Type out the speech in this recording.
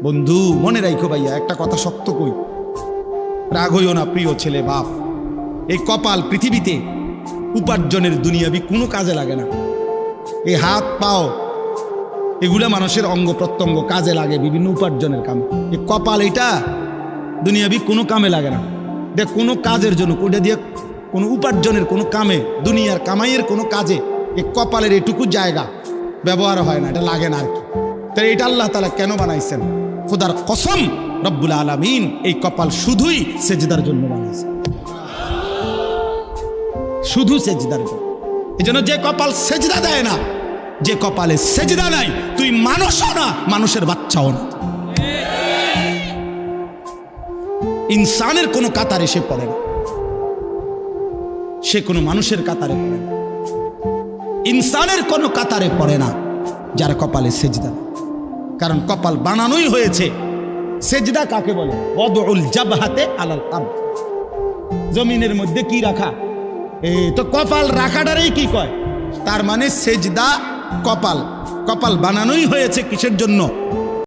বন্ধু মনে রাখো ভাইয়া, একটা কথা শক্ত কই, রাগ হইও না প্রিয় ছেলে বাপ। এই কপাল পৃথিবীতে উপার্জনের দুনিয়াবি কোনো কাজে লাগে না। এই হাত পাও এগুলা মানুষের অঙ্গ প্রত্যঙ্গ কাজে লাগে বিভিন্ন উপার্জনের কামে। এই কপাল এটা দুনিয়াবি কোনো কামে লাগে না। দেখ কোনো কাজের জন্য ওটা দিয়ে কোনো উপার্জনের কোনো কামে, দুনিয়ার কামাইয়ের কোনো কাজে এই কপালের এটুকু জায়গা ব্যবহার হয় না, এটা লাগে না আর কি। তাই এটা আল্লাহ তাআলা কেন বানাইছেন? খোদার কসম রব্বুল আলামিন এই কপাল শুধুই সেজদার জন্য বানাইছেন, শুধু সেজদার জন্য। এই জন্য যে কপাল সেজদা দেয় না, যে কপালে সেজদা নাই, তুই মানুষও না, মানুষের বাচ্চাও না। ইনসানের কোনো কাতারে সে পড়ে না, সে কোনো মানুষের কাতারে পড়ে না। ইনসানের কোনো কাতারে পড়ে না যার কপালে সেজদা। কারণ কপাল বানানোই হয়েছে। সেজদা কাকে বলে? ওয়াদউল জাবহাতে আলাল আরদ, জমিনের মধ্যে কি রাখা। এই তো কপাল রাখাটারই কি কয়? তার মানে সেজদা কপাল। কপাল বানানোই হয়েছে কিসের জন্য?